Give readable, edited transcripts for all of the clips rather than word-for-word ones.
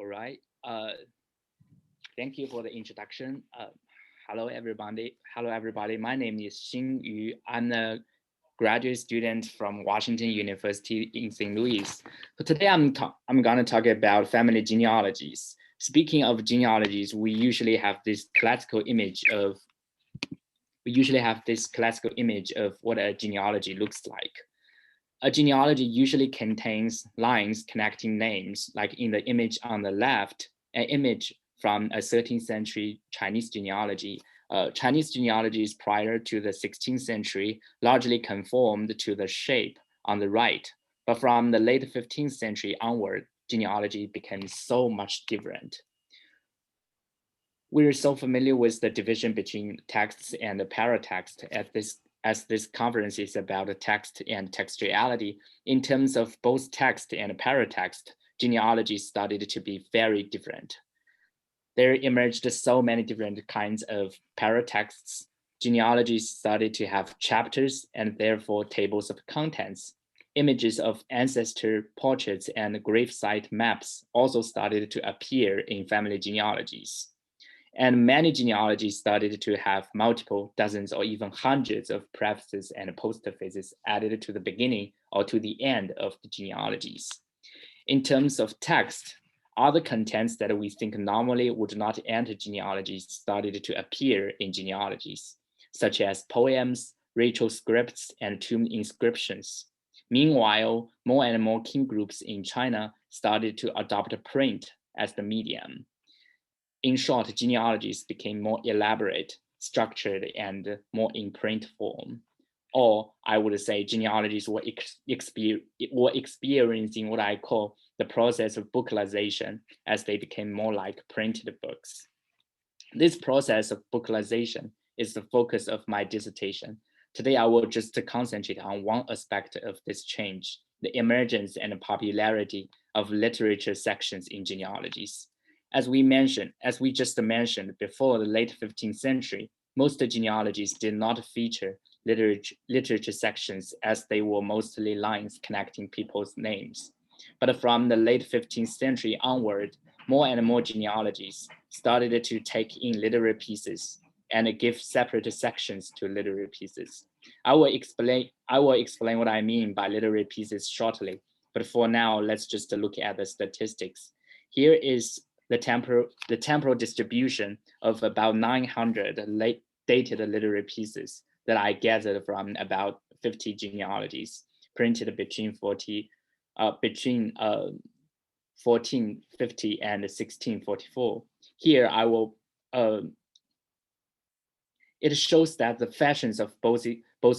All right. Thank you for the introduction. Hello, everybody. Hello, everybody. My name is Xin Yu. I'm a graduate student from Washington University in St. Louis. So today I'm going to talk about family genealogies. Speaking of genealogies, we usually have this classical image of what a genealogy looks like. A genealogy usually contains lines connecting names, like in the image on the left, an image from a 13th century Chinese genealogy. Chinese genealogies prior to the 16th century largely conformed to the shape on the right, but from the late 15th century onward, genealogy became so much different. We're so familiar with the division between texts and the paratext as this conference is about text and textuality. In terms of both text and paratext, genealogy started to be very different. There emerged so many different kinds of paratexts. Genealogy started to have chapters and therefore tables of contents. Images of ancestor portraits and gravesite maps also started to appear in family genealogies. And many genealogies started to have multiple dozens or even hundreds of prefaces and postfaces added to the beginning or to the end of the genealogies. In terms of text, other contents that we think normally would not enter genealogies started to appear in genealogies, such as poems, ritual scripts, and tomb inscriptions. Meanwhile, more and more kin groups in China started to adopt print as the medium. In short, genealogies became more elaborate, structured, and more in print form. Or I would say genealogies were experiencing what I call the process of booklisation as they became more like printed books. This process of booklisation is the focus of my dissertation. Today, I will just concentrate on one aspect of this change, the emergence and popularity of literature sections in genealogies. As we just mentioned, before the late 15th century, most genealogies did not feature literature sections as they were mostly lines connecting people's names. But from the late 15th century onward, more and more genealogies started to take in literary pieces and give separate sections to literary pieces. I will explain what I mean by literary pieces shortly, but for now, let's just look at the statistics. Here is the temporal distribution of about 900 dated literary pieces that I gathered from about 50 genealogies printed between 1450 and 1644. Here I will. It shows that the fashions of both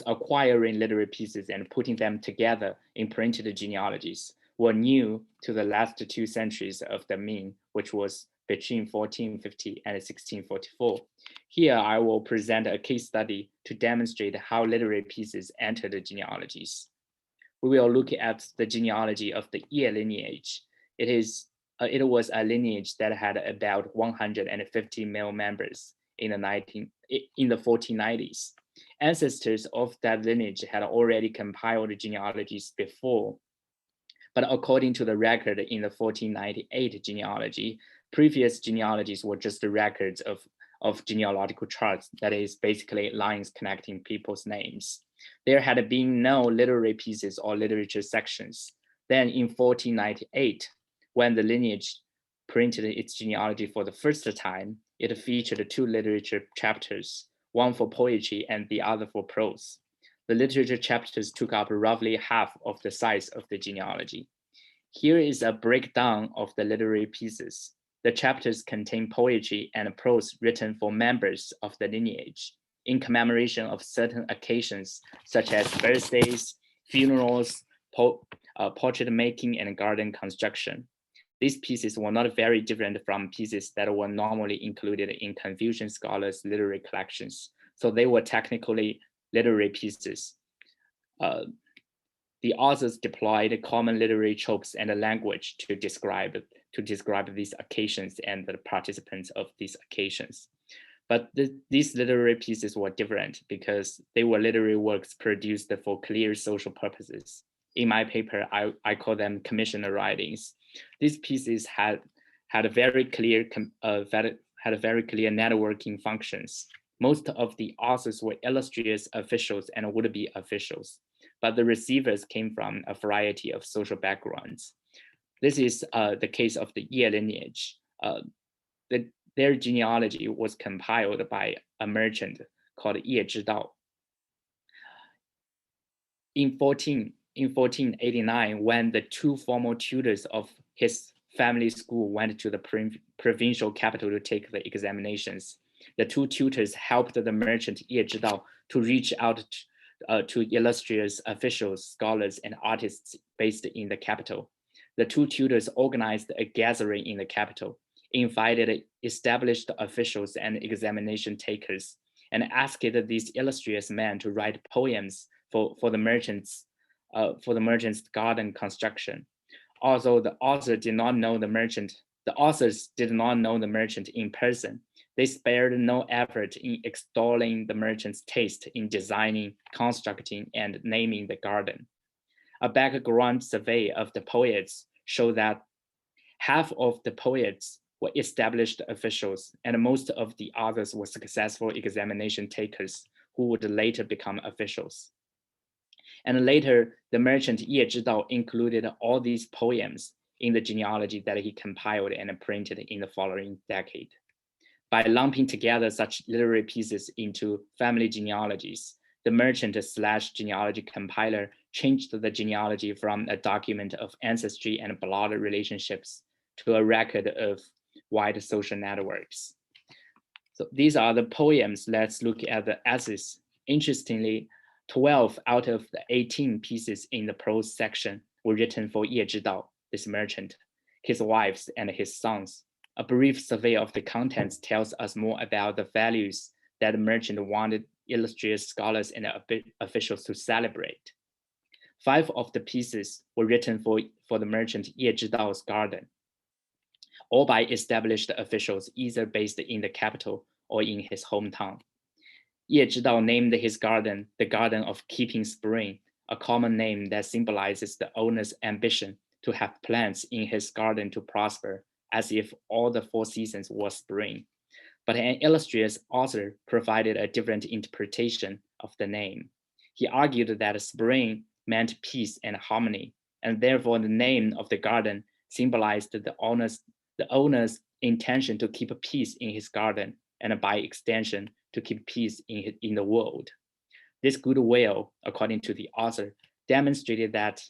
acquiring literary pieces and putting them together in printed genealogies were new to the last 2 centuries of the Ming, which was between 1450 and 1644. Here, I will present a case study to demonstrate how literary pieces entered the genealogies. We will look at the genealogy of the Ye lineage. It was a lineage that had about 150 male members in the 1490s. Ancestors of that lineage had already compiled genealogies before, but according to the record in the 1498 genealogy, previous genealogies were just the records of genealogical charts, that is basically lines connecting people's names. There had been no literary pieces or literature sections. Then in 1498, when the lineage printed its genealogy for the first time, it featured 2 literature chapters, one for poetry and the other for prose. The literature chapters took up roughly half of the size of the genealogy. Here is a breakdown of the literary pieces. The chapters contain poetry and prose written for members of the lineage in commemoration of certain occasions, such as birthdays, funerals, portrait making, and garden construction. These pieces were not very different from pieces that were normally included in Confucian scholars' literary collections, so they were technically literary pieces. The authors deployed common literary tropes and language to describe these occasions and the participants of these occasions. But these literary pieces were different because they were literary works produced for clear social purposes. In my paper, I call them commissioner writings. These pieces had had a very clear networking functions. Most of the authors were illustrious officials and would-be officials, but the receivers came from a variety of social backgrounds. This is the case of the Ye lineage. Their genealogy was compiled by a merchant called Ye Zhidao. In 1489, when the two former tutors of his family school went to the provincial capital to take the examinations, the two tutors helped the merchant Ye Zhidao to reach out to illustrious officials, scholars, and artists based in the capital. The two tutors organized a gathering in the capital, invited established officials and examination takers, and asked these illustrious men to write poems for the merchant's garden construction. Although the authors did not know the merchant in person, they spared no effort in extolling the merchant's taste in designing, constructing, and naming the garden. A background survey of the poets showed that half of the poets were established officials, and most of the others were successful examination takers who would later become officials. And later, the merchant Ye Zhidao included all these poems in the genealogy that he compiled and printed in the following decade. By lumping together such literary pieces into family genealogies, the merchant/genealogy compiler changed the genealogy from a document of ancestry and blood relationships to a record of wide social networks. So these are the poems. Let's look at the essays. Interestingly, 12 out of the 18 pieces in the prose section were written for Ye Zhidao, this merchant, his wives, and his sons. A brief survey of the contents tells us more about the values that the merchant wanted illustrious scholars and officials to celebrate. 5 of the pieces were written for the merchant Ye Zhidao's garden, all by established officials either based in the capital or in his hometown. Ye Zhidao named his garden the Garden of Keeping Spring, a common name that symbolizes the owner's ambition to have plants in his garden to prosper, as if all the 4 seasons were spring. But an illustrious author provided a different interpretation of the name. He argued that spring meant peace and harmony, and therefore the name of the garden symbolized the owner's intention to keep peace in his garden, and by extension, to keep peace in the world. This goodwill, according to the author, demonstrated that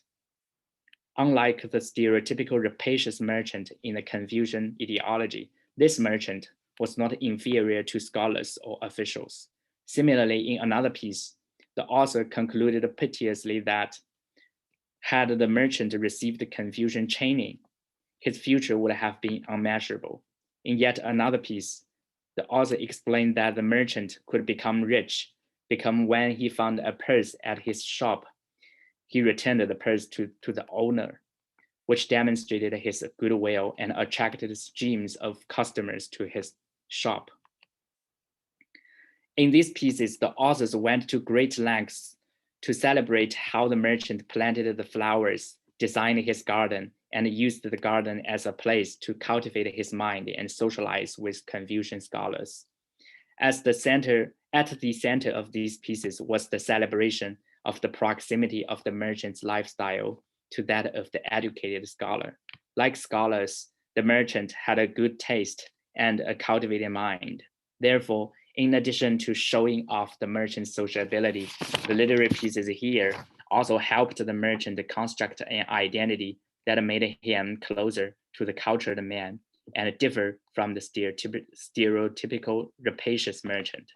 unlike the stereotypical rapacious merchant in the Confucian ideology, this merchant was not inferior to scholars or officials. Similarly, in another piece, the author concluded piteously that had the merchant received Confucian training, his future would have been unmeasurable. In yet another piece, the author explained that the merchant could become rich when he found a purse at his shop. He returned the purse to the owner, which demonstrated his goodwill and attracted streams of customers to his shop. In these pieces, the authors went to great lengths to celebrate how the merchant planted the flowers, designed his garden, and used the garden as a place to cultivate his mind and socialize with Confucian scholars. At the center of these pieces was the celebration of the proximity of the merchant's lifestyle to that of the educated scholar. Like scholars, the merchant had a good taste and a cultivated mind. Therefore, in addition to showing off the merchant's social ability, the literary pieces here also helped the merchant construct an identity that made him closer to the cultured man and differ from the stereotypical rapacious merchant.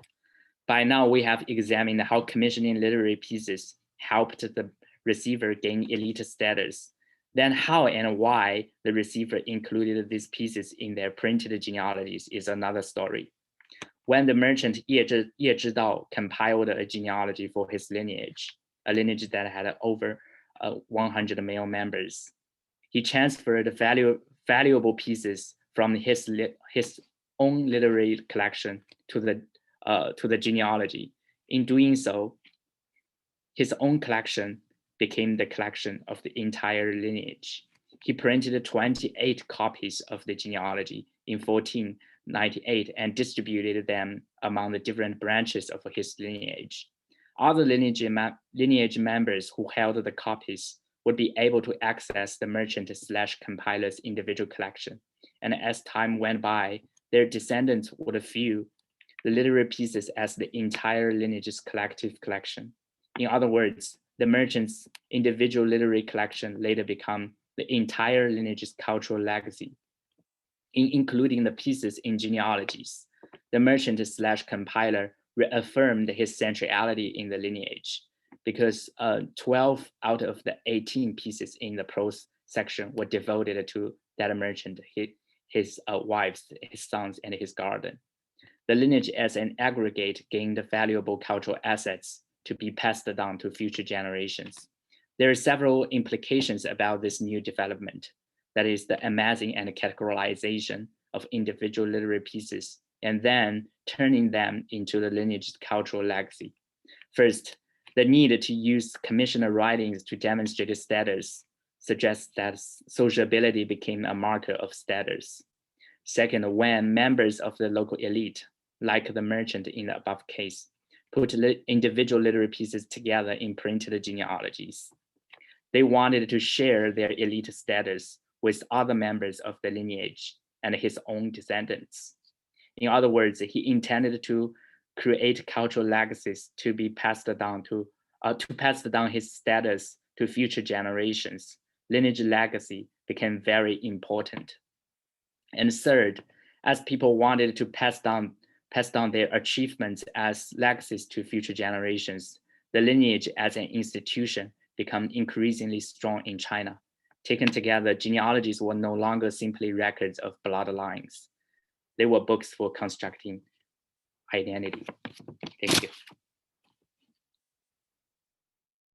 By now, we have examined how commissioning literary pieces helped the receiver gain elite status. Then how and why the receiver included these pieces in their printed genealogies is another story. When the merchant Ye Zhidao compiled a genealogy for his lineage, a lineage that had over 100 male members, he transferred valuable pieces from his own literary collection to the genealogy. In doing so, his own collection became the collection of the entire lineage. He printed 28 copies of the genealogy in 1498 and distributed them among the different branches of his lineage. Other lineage members who held the copies would be able to access the merchant/compiler's individual collection. And as time went by, their descendants would view the literary pieces as the entire lineage's collective collection. In other words, the merchant's individual literary collection later became the entire lineage's cultural legacy, including the pieces in genealogies. The merchant/compiler reaffirmed his centrality in the lineage because 12 out of the 18 pieces in the prose section were devoted to that merchant, his wives, his sons, and his garden. The lineage as an aggregate gained valuable cultural assets to be passed down to future generations. There are several implications about this new development, that is the amassing and categorization of individual literary pieces, and then turning them into the lineage's cultural legacy. First, the need to use commissioner writings to demonstrate status suggests that sociability became a marker of status. Second, when members of the local elite, like the merchant in the above case, put individual literary pieces together in printed genealogies, they wanted to share their elite status with other members of the lineage and his own descendants. In other words, he intended to create cultural legacies to be passed down to pass down his status to future generations. Lineage legacy became very important. And third, as people wanted to pass down their achievements as legacies to future generations, the lineage as an institution became increasingly strong in China. Taken together, genealogies were no longer simply records of bloodlines. They were books for constructing identity. Thank you.